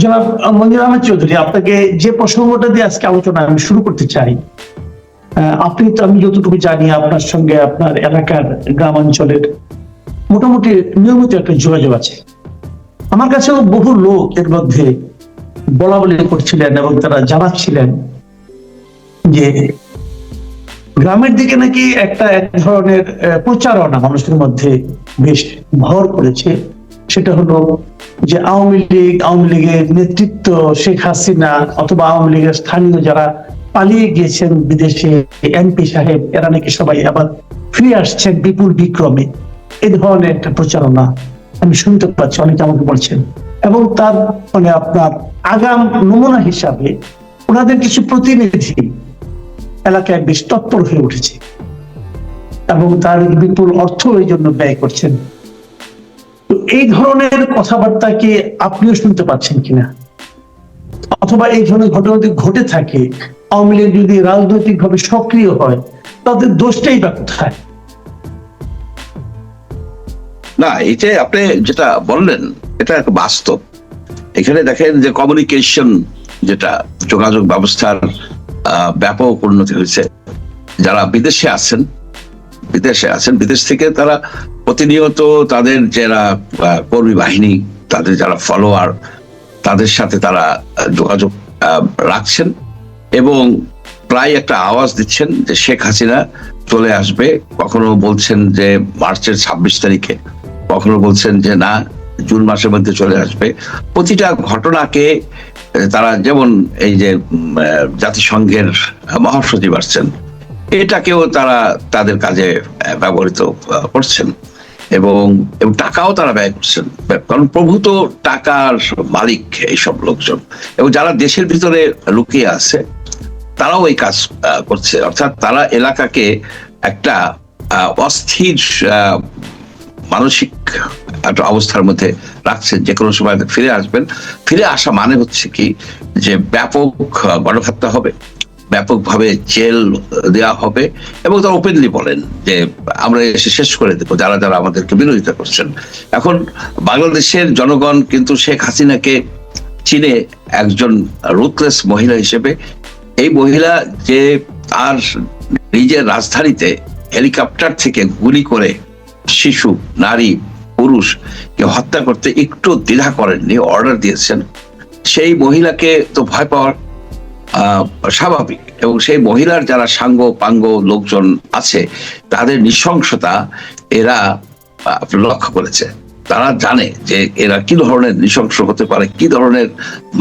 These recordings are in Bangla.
জনাব মঞ্জুর আহমেদ চৌধুরী, আপনাকে যে প্রসঙ্গটা দিয়ে আজকে আলোচনা আমি শুরু করতে চাই, আপনি তো, আমি যতটুকু জানি, আপনার সঙ্গে আপনার এলাকার গ্রামাঞ্চলের মোটামুটি নিয়মিত একটা যোগাযোগ আছে। আমার কাছেও বহু লোক এর মধ্যে বলা বলি করছিলেন এবং তারা জানাচ্ছিলেন যে গ্রামের দিকে নাকি এক ধরনের প্রচারণা মানুষের মধ্যে বেশ ভর করেছে। সেটা হলো যে আওয়ামী লীগের নেতৃত্ব, শেখ হাসিনা অথবা আওয়ামী লীগের স্থানীয় যারা পালিয়ে গিয়েছেন বিদেশে, এমপি সাহেব, এরা নাকি সবাই আবার ফিরে আসছেন বিপুল বিক্রমে। এই ধরনের একটা প্রচারণা আমি শুনতে পাচ্ছি, অনেকে আমাকে বলছেন। এবং তার মানে আপনার আগাম নমুনা হিসাবে ওনাদের কিছু প্রতিনিধি এলাকায় বেশ তৎপর হয়ে উঠেছে এবং তার বিপুল অর্থ এই জন্য ব্যয় করছেন। তো এই ধরনের কথাবার্তা কি আপনিও শুনতে পাচ্ছেন কিনা, অথবা এই ধরনের ঘটনা যদি ঘটে থাকে, আওয়ামী লীগ যদি রাজনৈতিক ভাবে সক্রিয় হয়, তাদের দোষটাই বা কোথায়? না, এটা আপনি যেটা বললেন এটা একটা বাস্তব। এখানে দেখেন যে কমিউনিকেশন, যেটা যোগাযোগ ব্যবস্থার ব্যাপক উন্নতি হয়েছে। যারা বিদেশে আছেন, বিদেশ থেকে তারা প্রতিনিয়ত তাদের যারা কর্মী বাহিনী, তাদের যারা ফলোয়ার, তাদের সাথে তারা যোগাযোগ রাখছেন এবং প্রায় একটা আওয়াজ দিচ্ছেন যে শেখ হাসিনা চলে আসবে। কখনো বলছেন যে মার্চের 26 তারিখে, কখনো বলছেন যে না, জুন মাসের মধ্যে চলে আসবে। প্রতিটা ঘটনাকে তারা, যেমন এই যে জাতিসংঘের মহাসচিব আসছেন, এটাকেও তারা তাদের কাজে ব্যবহৃত করছেন এবং টাকাও তারা ব্যয় করছেন, কারণ প্রভূত টাকার মালিক এইসব লোকজন। এবং যারা দেশের ভিতরে লুকিয়ে আছে তারাও এই কাজ করছে, অর্থাৎ তারা এলাকাকে একটা অস্থির মানসিক একটা অবস্থার মধ্যে রাখছেন। যে কোনো সময় ফিরে আসবেন। ফিরে আসা মানে হচ্ছে কি, যে ব্যাপক গণহত্যা হবে, ব্যাপকভাবে জেল দেওয়া হবে এবং তারা ওপেনলি বলেন যে আমরা এসে শেষ করে দেবো যারা যারা আমাদেরকে বিরোধিতা করছেন। এখন বাংলাদেশের জনগণ কিন্তু শেখ হাসিনাকে চিনে একজন রুথলেস মহিলা হিসেবে। এই মহিলা যে তার নিজের রাজধানীতে হেলিকপ্টার থেকে গুলি করে শিশু, নারী, পুরুষকে হত্যা করতে একটু দ্বিধা করেননি, অর্ডার দিয়েছেন, সেই মহিলাকে তো ভয় পাওয়ার স্বাভাবিক। এবং সেই মহিলার যারা সাঙ্গ পাঙ্গ লোকজন আছে, তাদের নৃশংসতা এরা লক্ষ্য করেছে। তারা জানে যে এরা কি ধরনের নৃশংস হতে পারে, কি ধরনের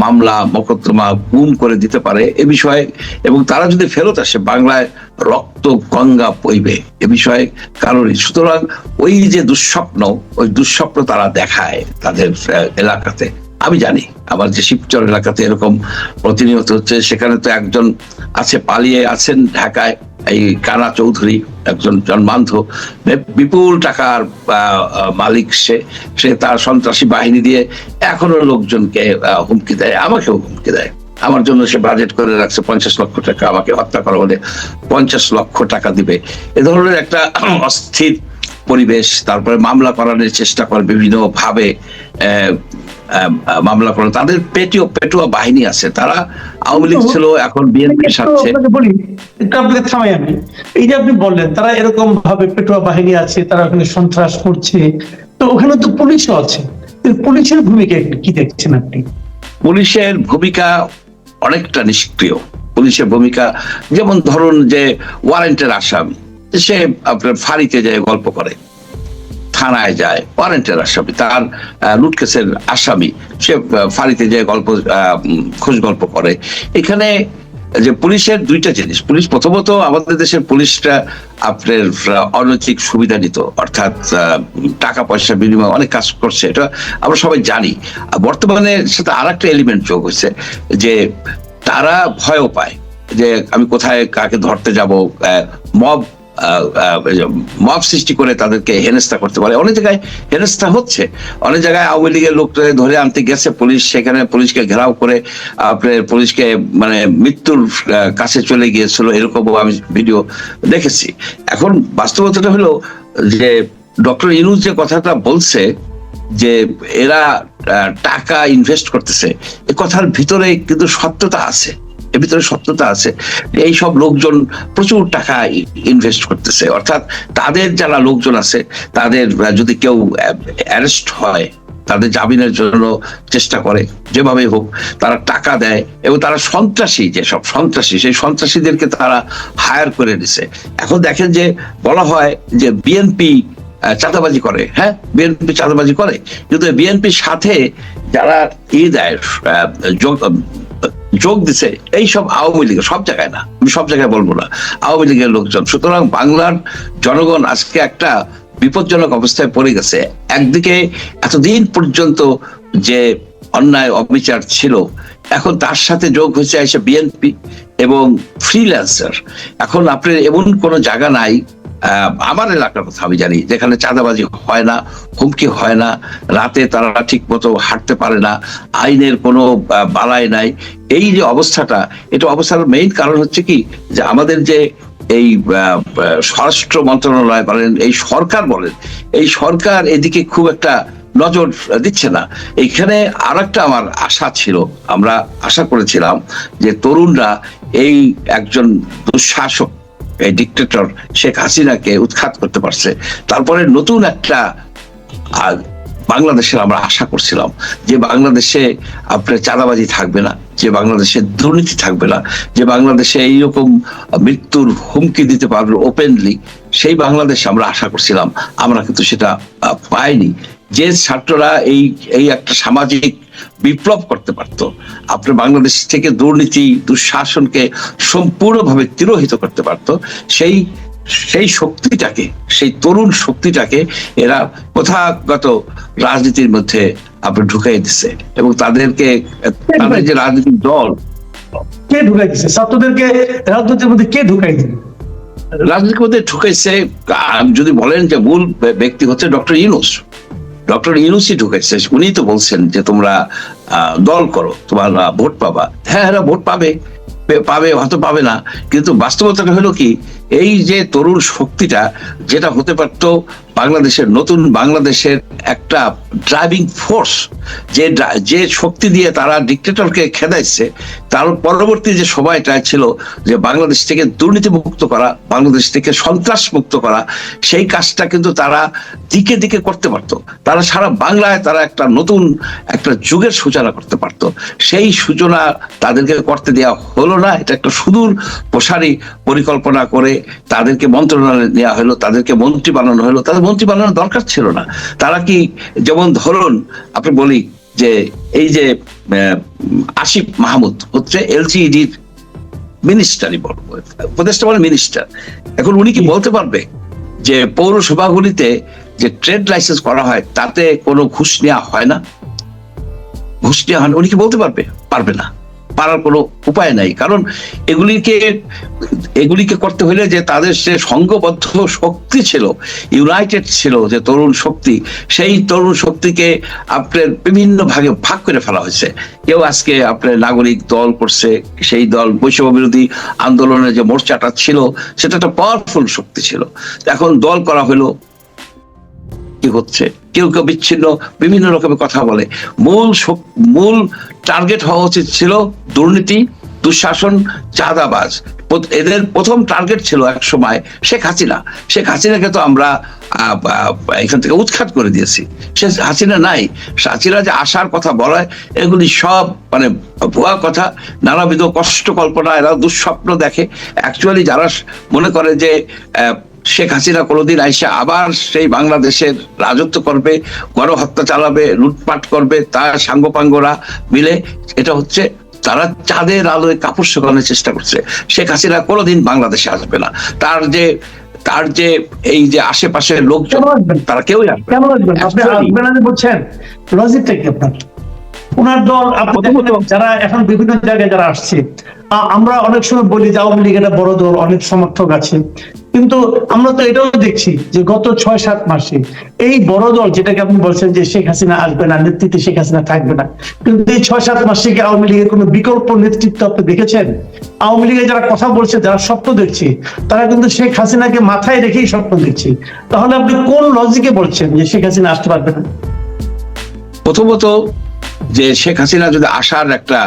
মামলা মোকদ্দমা গুম করে দিতে পারে এ বিষয়ে। এবং তারা যদি ফেরত আসে, বাংলায় রক্ত গঙ্গা বইবে এ বিষয়ে কারণই। সুতরাং ওই যে দুঃস্বপ্ন, ওই দুঃস্বপ্ন তারা দেখায় তাদের এলাকাতে। আমি জানি আমার যে শিবচর এলাকাতে এরকম প্রতিনিয়ত হচ্ছে। সেখানে তো একজন আছে, পালিয়ে আছেন ঢাকায়, এই কানা চৌধুরী, একজন জন্মান্ধ বিপুল টাকার মালিক। সে তার সন্ত্রাসী বাহিনী দিয়ে এখনো লোকজনকে হুমকি দেয়, আমাকেও হুমকি দেয়। আমার জন্য সে বাজেট করে রাখছে 50 লক্ষ টাকা, আমাকে হত্যা করা হলে 50 লক্ষ টাকা দিবে। এ ধরনের একটা অস্থির পরিবেশ। তারপরে মামলা করানোর চেষ্টা করে বিভিন্ন ভাবে, মামলা করে। তাদের পেটুয়া বাহিনী আছে, তারা আওয়ামী লীগ ছিল, এখন বিএনপির সাথে। বলি একটু আপনাকে থামাই আমি। এই যে আপনি বললেন তারা এরকম ভাবে পেটুয়া বাহিনী আছে, তারা ওখানে সন্ত্রাস করছে, তো ওখানে তো পুলিশও আছে। পুলিশের ভূমিকা কি দেখছেন আপনি? পুলিশের ভূমিকা অনেকটা নিষ্ক্রিয়। পুলিশের ভূমিকা, যেমন ধরুন যে ওয়ারেন্টের আসামি, সে আপনার ফাঁড়িতে যায় গল্প করে, থানায় যায় ওয়ারেন্টের আসামি, তার লুট কেসের আসামি, সে ফাঁড়িতে যায় খোঁজ গল্প করে। এখানে যে পুলিশের দুইটা জিনিস। পুলিশ প্রথমত, আমাদের দেশের পুলিশটা আপনার অনৈতিক সুবিধা নিত, অর্থাৎ টাকা পয়সা বিনিময়ে অনেক কাজ করছে, এটা আমরা সবাই জানি। বর্তমানে সাথে আর একটা এলিমেন্ট যোগ হয়েছে, যে তারা ভয়ও পায় যে আমি কোথায় কাকে ধরতে যাব। মব সৃষ্টি করে তাদেরকে হেনস্থা করতে পারে। অনেক জায়গায় হেনস্থা হচ্ছে, অনেক জায়গায় আওয়ামী লীগের লোকটা ধরে আনতে গেছে পুলিশ, সেখানে পুলিশকে ঘেরাও করে আপনার পুলিশকে মানে মৃত্যুর কাছে চলে গিয়েছিল, এরকম আমি ভিডিও দেখেছি। এখন বাস্তবতাটা হলো যে ডক্টর ইউনূস যে কথাটা বলছে যে এরা টাকা ইনভেস্ট করতেছে, এই কথার ভিতরে কিন্তু সত্যতা আছে, এর ভিতরে সত্যতা আছে। এই সব লোকজন প্রচুর টাকা ইনভেস্ট করতেছে, অর্থাৎ তাদের যারা লোকজন আছে তাদের যদি কেউ অ্যারেস্ট হয়, তাদের জামিনের জন্য চেষ্টা করে, যেভাবে হোক তারা টাকা দেয়, এবং তারা সন্ত্রাসী, যেসব সন্ত্রাসী সেই সন্ত্রাসীদেরকে তারা হায়ার করে নিছে। এখন দেখেন যে বলা হয় যে বিএনপি চাঁদাবাজি করে, হ্যাঁ বিএনপি চাঁদাবাজি করে, কিন্তু বিএনপির সাথে যারা দেয় যোগ দিছে এই সব আওয়ামী লীগের, সব জায়গায় না, আমি সব জায়গায় বলবো না, আওয়ামী লীগের লোকজন। সুতরাং বাংলার জনগণ আজকে একটা বিপজ্জনক অবস্থায় পড়ে গেছে। একদিকে এতদিন পর্যন্ত যে অন্যায় অবিচার ছিল, এখন তার সাথে যোগ হয়েছে এসে বিএনপি এবং ফ্রিল্যান্সার। এখন আপনার এমন কোনো জায়গা নাই, আমার এলাকার কথা আমি জানি, যেখানে চাঁদাবাজি হয় না, হুমকি হয় না, রাতে তারা ঠিক মতো হাঁটতে পারে না, আইনের কোনো বালাই নাই। এই যে অবস্থাটা, এটা অবস্থার মেইন কারণ হচ্ছে কি, যে আমাদের যে এই স্বরাষ্ট্র মন্ত্রণালয় বলেন, এই সরকার বলেন, এই সরকার এদিকে খুব একটা নজর দিচ্ছে না। এইখানে আর একটা আমার আশা ছিল, আমরা আশা করেছিলাম যে তরুণরা এই একজন দুঃশাসক, এই ডিক্টেটর শেখ হাসিনাকে উৎখাত করতে পারছে, তারপরে নতুন একটা বাংলাদেশের আমরা আশা করছিলাম, যে বাংলাদেশে আপনার চাঁদাবাজি থাকবে না, যে বাংলাদেশে দুর্নীতি থাকবে না, যে বাংলাদেশে এইরকম মৃত্যুর হুমকি দিতে পারবে ওপেনলি, সেই বাংলাদেশ আমরা আশা করছিলাম। আমরা কিন্তু সেটা পাইনি। যে ছাত্ররা এই একটা সামাজিক বিপ্লব করতে পারত, আপনার বাংলাদেশ থেকে দুর্নীতি দুঃশাসনকে সম্পূর্ণভাবে তিরোহিত করতে পারত, সেই শক্তিটাকে, সেই তরুণ শক্তিটাকে এরা প্রথাগত রাজনীতির মধ্যে আপনার ঢুকাই দিচ্ছে, এবং তাদেরকে, তাদের যে রাজনৈতিক দল, কে ঢুকাই দিচ্ছে? ছাত্রদেরকে রাজনীতির মধ্যে কে ঢুকাই দিচ্ছে? রাজনীতির মধ্যে ঢুকাইছে যদি বলেন যে মূল ব্যক্তি হচ্ছে ডক্টর ইউনূস। ডক্টর ইউনূসই ঢুকাইছে। উনি তো বলছেন যে তোমরা দল করো, তোমরা ভোট পাবা। হ্যাঁ, এরা ভোট পাবে, হয়তো পাবে না, কিন্তু বাস্তবতাটা হলো কি, এই যে তরুণ শক্তিটা, যেটা হতে পারতো বাংলাদেশের, নতুন বাংলাদেশের একটা ড্রাইভিং ফোর্স, যে শক্তি দিয়ে তারা ডিক্টেটরকে খেদাইছে, তার পরবর্তী যে সময়টা ছিল যে বাংলাদেশ থেকে দুর্নীতি মুক্ত করা, বাংলাদেশ থেকে সন্ত্রাস মুক্ত করা, সেই কাজটা কিন্তু তারা দিকে দিকে করতে পারতো। তারা সারা বাংলায় তারা একটা নতুন একটা যুগের সূচনা করতে পারতো। সেই সূচনা তাদেরকে করতে দেওয়া হলো না। এটা একটা সুদূর প্রসারী পরিকল্পনা করে তাদেরকে মন্ত্রণালয়ে নেওয়া হলো, তাদেরকে মন্ত্রী বানানো হলো। তাদের মন্ত্রী বানানোর দরকার ছিল না। তারা কি, যেমন ধরুন আপনি বলি যে এই যে আসিফ মাহমুদ হচ্ছে এলজিইডির মিনিস্টারই বলবো, উপদেষ্টা বলে মিনিস্টার। এখন উনি কি বলতে পারবে যে পৌরসভাগুলিতে যে ট্রেড লাইসেন্স করা হয় তাতে কোনো ঘুষ নেওয়া হয় না? ঘুষ নেওয়া হয় না, উনি কি বলতে পারবে? পারবে না, পারার কোনো উপায় নাই। কারণ এগুলিকে করতে হলে যে তাদের যে সংঘবদ্ধ শক্তি ছিল, ইউনাইটেড ছিল যে তরুণ শক্তি, সেই তরুণ শক্তিকে আপনার বিভিন্ন ভাগে ভাগ করে ফেলা হয়েছে। কেউ আজকে আপনার নাগরিক দল করছে, সেই দল বৈষম্য বিরোধী আন্দোলনের যে মোর্চাটা ছিল সেটা একটা পাওয়ারফুল শক্তি ছিল। এখন দল করা হলো, কি হচ্ছে, কেউ কেউ বিচ্ছিন্ন বিভিন্ন রকমের কথা বলে। মূল টার্গেট হওয়া উচিত ছিল দুর্নীতি, দুঃশাসন, চাঁদাবাজ। এদের প্রথম টার্গেট ছিল এক সময় শেখ হাসিনা। শেখ হাসিনাকে তো আমরা এখান থেকে উৎখাত করে দিয়েছি। সে হাসিনা নাই। হাসিনা যে আশার কথা বলায়, এগুলি সব মানে ভুয়া কথা, নানাবিধ কষ্ট কল্পনা, এরা দুঃস্বপ্ন দেখে। অ্যাকচুয়ালি যারা মনে করে যে শেখ হাসিনা কোনোদিন আইসা আবার সেই বাংলাদেশের রাজত্ব করবে, গণহত্যা চালাবে, লুটপাট করবে, তার সাঙ্গপাঙ্গরা মিলে, এটা হচ্ছে তারা চাঁদের আলোয় কাপড় শুকানোর চেষ্টা করছে। শেখ হাসিনা কোনোদিন বাংলাদেশে আসবে না। তার যে এই যে আশেপাশের লোকজন, তারা কেউই আসবে না। বলছেন লজিকটা কি আপনার? ওনার দল যারা এখন বিভিন্ন জায়গায় যারা আসছে, আমরা অনেক সময় বলি যে আওয়ামী লীগ একটা বড় দল, অনেক সমর্থক আছে, কিন্তু আমরা তো এটাও দেখছি যে গত 6-7 মাসে এই বড় দল, যেটাকে আপনি বলছেন যে শেখ হাসিনা আসবে না, নেতৃত্বে শেখ হাসিনা থাকবে না, কিন্তু এই 6-7 মাসে কি আওয়ামী লীগের কোনো বিকল্প নেতৃত্ব আপনি দেখেছেন? আওয়ামী লীগের যারা কথা বলছে, যারা স্বপ্ন দেখছে, তারা কিন্তু শেখ হাসিনাকে মাথায় রেখেই স্বপ্ন দেখছে। তাহলে আপনি কোন লজিকে বলছেন যে শেখ হাসিনা আসতে পারবে না? প্রথমত যে শেখ হাসিনা যদি আসার একটা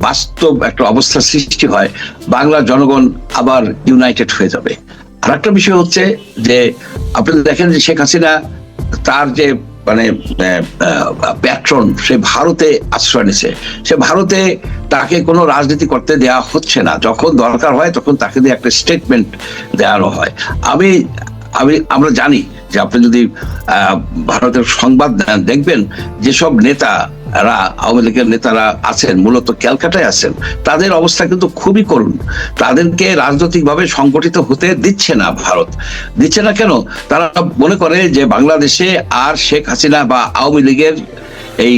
বাস্তব একটা অবস্থা সৃষ্টি হয়, বাংলার জনগণ আবার ইউনাইটেড হয়ে যাবে। আর একটা বিষয় হচ্ছে যে আপনি দেখেন যে শেখ হাসিনা তার যে মানে প্যাট্রন, সে ভারতে আশ্রয় নিছে, সে ভারতে তাকে কোনো রাজনীতি করতে দেওয়া হচ্ছে না, যখন দরকার হয় তখন তাকে দিয়ে একটা স্টেটমেন্ট দেওয়ানো হয়। আমরা জানি যে আপনি যদি ভারতের সংবাদ দেখবেন, যেসব নেতারা আওয়ামী লীগের নেতারা আছেন মূলত ক্যালকাটায় আছেন, তাদের অবস্থা কিন্তু খুবই করুণ। তাদেরকে রাজনৈতিকভাবে সংগঠিত হতে দিচ্ছে না ভারত। দিচ্ছে না কেন? তারা মনে করে যে বাংলাদেশে আর শেখ হাসিনা বা আওয়ামী লীগের এই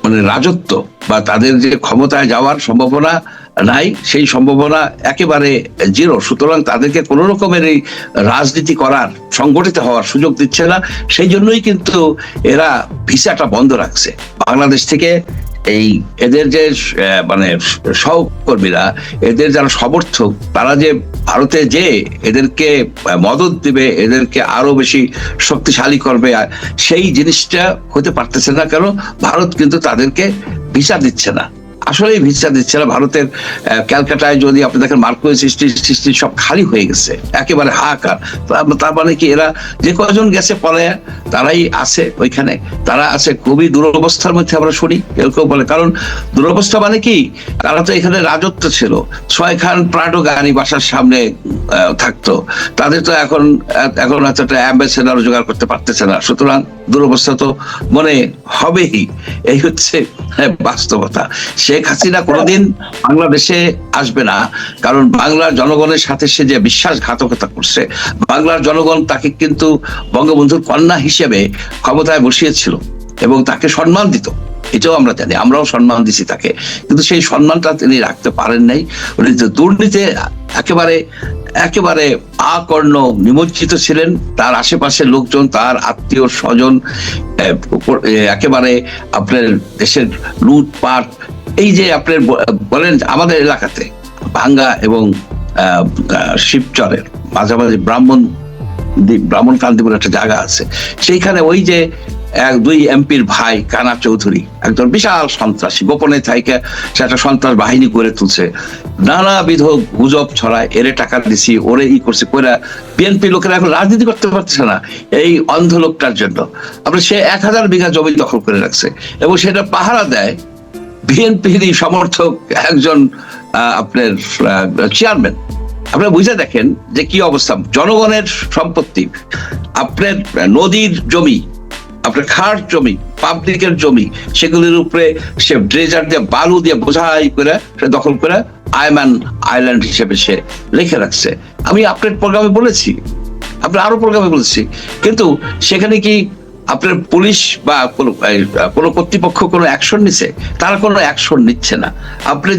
মানে রাজত্ব বা তাদের যে ক্ষমতায় যাওয়ার সম্ভাবনা নাই, সেই সম্ভাবনা একেবারে জিরো। সুতরাং তাদেরকে কোন রকমের এই রাজনীতি করার, সংগঠিত হওয়ার সুযোগ দিচ্ছে না। সেই জন্যই কিন্তু এরা ভিসাটা বন্ধ রাখছে বাংলাদেশ থেকে। এই এদের যে মানে সহকর্মীরা, এদের যারা সমর্থক, তারা যে ভারতে যে এদেরকে মদত দিবে, এদেরকে আরো বেশি শক্তিশালী করবে, সেই জিনিসটা হতে পারতেছে না। কারণ ভারত কিন্তু তাদেরকে ভিসা দিচ্ছে না, আসলে ভিসা দিচ্ছে না। ভারতের ক্যালকাটায় যদি আপনি দেখেন মার্কুইস স্ট্রিট সব খালি হয়ে গেছে, একেবারে হাহাকার। তার মানে কি, এরা যে কয়জন গেছে পলায়া, তারাই আছে ওইখানে, তারা আছে খুবই দুরবস্থার মধ্যে আমরা শুনি এরকম বলে। কারণ দুরবস্থা মানে কি, তারা তো এখানে রাজত্ব ছিল, 6 খান প্রাডো গাড়ি বাসার সামনে থাকতো, তাদের তো এখন হয়তো একটা অ্যাম্বাসেডার জোগাড় করতে পারতেছে না। সুতরাং দুরবস্থা তো মনে হবেই, এই হচ্ছে বাস্তবতা। শেখ হাসিনা কোনোদিন বাংলাদেশে আসবে না, কারণ বাংলার জনগণের সাথে সে যে বিশ্বাসঘাতকতা করছে। বাংলার জনগণ তাকে কিন্তু বঙ্গবন্ধুর কন্যা হিসেবে ক্ষমতায় বসিয়েছিল এবং তাকে সম্মান দিত, এটাও আমরা জানি, আমরাও সম্মান দিছি তাকে। কিন্তু সেই সম্মানটা তিনি রাখতে পারেন নাই। উনি দুর্নীতি একেবারে আকর্ণ নিমজ্জিত ছিলেন। তার আশেপাশের লোকজন, তার আত্মীয় স্বজন, একেবারে আপনার দেশের লুটপাট, এই যে আপনার বলেন আমাদের এলাকাতে ভাঙ্গা এবং শিবচরের মাঝামাঝি ব্রাহ্মণকান্তি বলে একটা জায়গা আছে, সেইখানে ওই যে 2 এমপির ভাই কানা চৌধুরী একজন বিশাল সন্ত্রাসী, গোপনে থেকে সে একটা সন্ত্রাস বাহিনী করে তুলছে, নানাবিধ গুজব ছড়ায়, এরে টাকা দিছি, ওরে করছে কইরা বিএনপি লোকেরা এখন রাজনীতি করতে পারতেছে না এই অন্ধ লোকটার জন্য। আপনার সে 1000 বিঘা জমি দখল করে রাখছে এবং সেটা পাহারা দেয় বিএনপির সমর্থক একজন আপনার চেয়ারম্যান। আপনারা বুঝে দেখেন যে কি অবস্থা। জনগণের সম্পত্তি, আপনার নদীর জমি, আপনার খাস জমি, পাবলিকের জমি, সেগুলির উপরে সে ড্রেজার দিয়ে বালু দিয়ে বোঝাই করে সে দখল করে আয়মান আইল্যান্ড হিসেবে সে লিখে রাখছে। আমি আপনার প্রোগ্রামে বলেছি, আপনার আরো প্রোগ্রামে বলেছি, কিন্তু সেখানে কি আপনার পুলিশ বা কোনো কর্তৃপক্ষ কোনো অ্যাকশন নিচ্ছে? তারা কোনো অ্যাকশন নিচ্ছে না। আপনি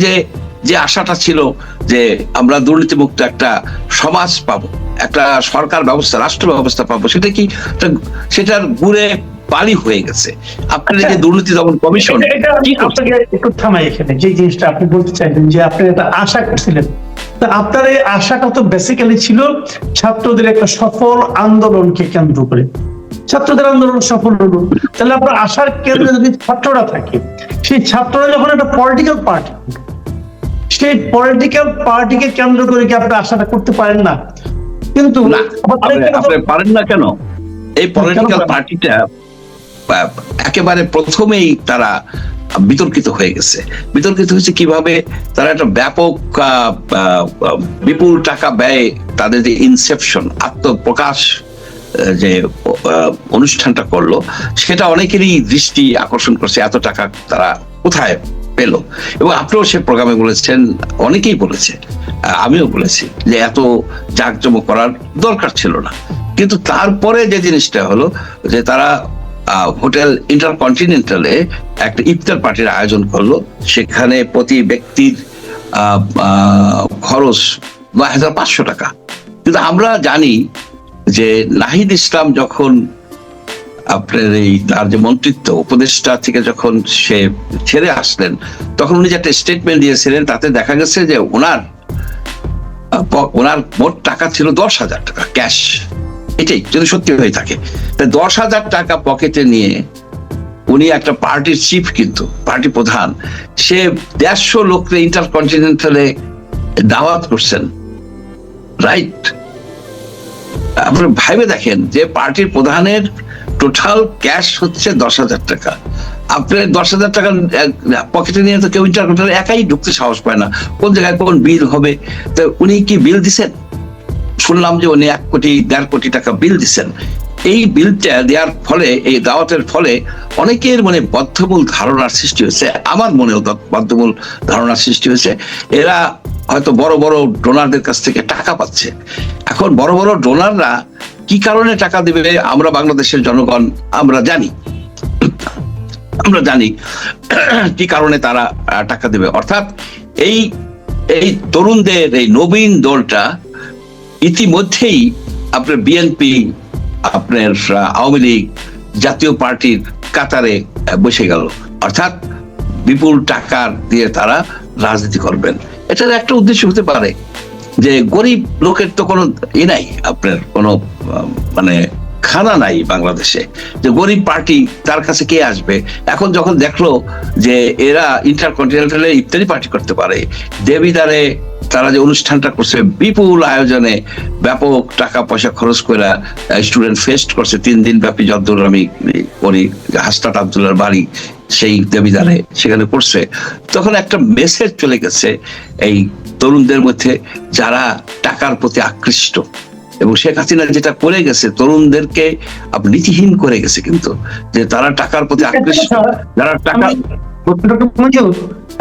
যে আশাটা ছিল যে আমরা দুর্নীতিমুক্ত একটা সমাজ পাবো, একটা সরকার ব্যবস্থা, রাষ্ট্র ব্যবস্থা পাবো, সেটা কি, সেটার গুড়ে বালি হয়ে গেছে। আপনার যে দুর্নীতি দমন কমিশন, আপনাকে একটু থামাই এখানে, যে জিনিসটা আপনি বলতে চাইলেন যে আপনি একটা আশা করছিলেন, তা আপনার এই আশাটা তো বেসিক্যালি ছিল ছাত্রদের একটা সফল আন্দোলনকে কেন্দ্র করে। ছাত্রদের আন্দোলন সফল হলো, তাহলে আপনার আশার কেন্দ্রে যদি ছাত্ররা থাকে, সেই ছাত্ররা যখন একটা পলিটিক্যাল পার্টি, সেই পলিটিক্যাল পার্টিকে কেন্দ্র করে কি আপনি আশাটা করতে পারেন না? কিন্তু আপনি পারেন না কেন? এই পলিটিক্যাল পার্টিটা একেবারে প্রথমেই তারা বিতর্কিত হয়ে গেছে। বিতর্কিত হয়েছে কিভাবে? তারা একটা ব্যাপক বিপুল টাকা ব্যয়, তাদের যে ইনসেপশন, আত্মপ্রকাশ যে অনুষ্ঠানটা করলো, সেটা অনেকেরই দৃষ্টি আকর্ষণ করছে। এত টাকা তারা কোথায় পেল? এবং আপনিও সে প্রোগ্রামে বলেছেন, অনেকেই বলেছে, আমিও বলেছি যে এত জাঁকজমক করার দরকার ছিল না। কিন্তু তারপরে যে জিনিসটা হলো যে তারা হোটেল ইন্টারকন্টিনেন্টালে একটা ইফতার পার্টির আয়োজন করলো, সেখানে প্রতি ব্যক্তির খরচ ৯,৫০০ টাকা। কিন্তু আমরা জানি যে নাহিদ ইসলাম যখন আপনার এই তার যে মন্ত্রিত্ব উপদেষ্টা থেকে যখন সে ছেড়ে আসলেন, তখন উনি যে একটা স্টেটমেন্ট দিয়েছিলেন, তাতে দেখা গেছে যে ওনার মোট টাকা ছিল 10,000 টাকা ক্যাশ। এটাই যদি সত্যি হয়ে থাকে, 10,000 টাকা পকেটে নিয়ে উনি একটা পার্টির চিফ, কিন্তু পার্টি প্রধান, সে 150 লোককে ইন্টারকন্টিনেন্টালে দাওয়াত করছেন, রাইট? আপনি ভাইবে দেখেন যে পার্টির প্রধানের টোটাল ক্যাশ হচ্ছে 10,000 টাকা। আপনার 10,000 টাকা পকেটে নিয়ে তো কেউ ইন্টারকন্টিনেন্টালে একাই ঢুকতে সাহস পায় না, কোন জায়গায় কোন বিল হবে। তো উনি কি বিল দিছেন? শুনলাম যে উনি 1 কোটি 1.5 কোটি টাকা বিল দিচ্ছেন। এই বিলটা দেওয়ার ফলে, এই দাওয়াতের ফলে অনেকের মানে বদ্ধমূল ধারণার সৃষ্টি হয়েছে, আমার মনেও বদ্ধমূল ধারণার সৃষ্টি হয়েছে এরা হয়তো বড় বড় ডোনারদের কাছ থেকে টাকা পাচ্ছে। এখন বড় বড় ডোনাররা কি কারণে টাকা দিবে আমরা বাংলাদেশের জনগণ আমরা জানি কি কারণে তারা টাকা দেবে। অর্থাৎ এই এই তরুণদের এই নবীন দলটা ইতিমধ্যেই আপনার বিএনপি, আপনার আওয়ামী লীগ, জাতীয় পার্টির কাতারে বসে গেল। অর্থাৎ বিপুল টাকা দিয়ে তারা রাজনীতি করবেন। এটার একটা উদ্দেশ্য হতে পারে যে গরিব লোকের তো কোনো নাই, আপনার কোনো মানে খানা নাই বাংলাদেশে, যে গরিব পার্টি তার কাছে কে আসবে। এখন যখন দেখলো যে এরা ইন্টারকন্টিনেন্টালে ইফতারি পার্টি করতে পারে, দেবিদারে তারা যে অনুষ্ঠানটা করছে বিপুল আয়োজনে, ব্যাপক টাকা পয়সা খরচ করে স্টুডেন্ট ফেস্ট করছে 3 দিন ব্যাপী, যতদূর আমি করি হাসনাত আব্দুল্লাহর বাড়ি সেই দেবিদারে সেখানে করছে, তখন একটা মেসেজ চলে গেছে এই তরুণদের মধ্যে যারা টাকার প্রতি আকৃষ্ট। এবং শেখ হাসিনা যেটা করে গেছে তরুণদেরকে নীতিহীন করে গেছে, কিন্তু যে তারা টাকার প্রতি আকৃষ্ট, যারা টাকা।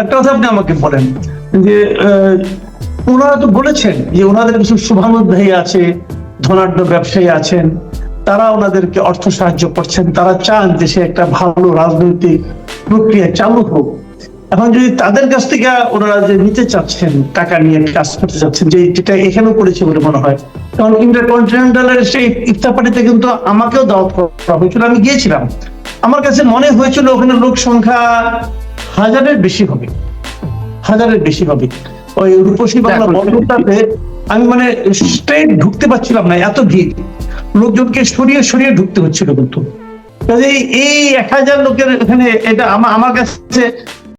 একটা কথা আপনি আমাকে বলেন যে ওনারা তো বলেছেন যে ওনাদের কিছু শুভানুধ্যায়ী আছে, ধনাঢ্য ব্যবসায়ী আছেন, তারা ওনাদেরকে অর্থ সাহায্য করছেন, তারা চান দেশে একটা ভালো রাজনৈতিক প্রক্রিয়া চালু হোক। এখন যদি তাদের কাছ থেকে ওনারা যে নিতে চাচ্ছেন, টাকা নিয়ে কাজ করতে চাচ্ছেন, যেটা এখানেও করেছে বলে মনে হয়, কারণ ইন্টারকন্টিনেন্টালের সেই ইফতার পার্টিতে কিন্তু আমাকেও দাওয়াত করা হয়েছিল, আমি গিয়েছিলাম। আমার কাছে মনে হয়েছিল ওখানে লোক সংখ্যা 1000-এর বেশি হবে, 1000-এর বেশি হবে। ওই রূপসী বাংলা বন্ধটাতে আমি মানে স্ট্রেট ঢুকতে পারছিলাম না, এত ভিড়, লোকজনকে সরিয়ে সরিয়ে ঢুকতে হচ্ছিল। কিন্তু এই 1000 লোকের এখানে এটা আমার কাছে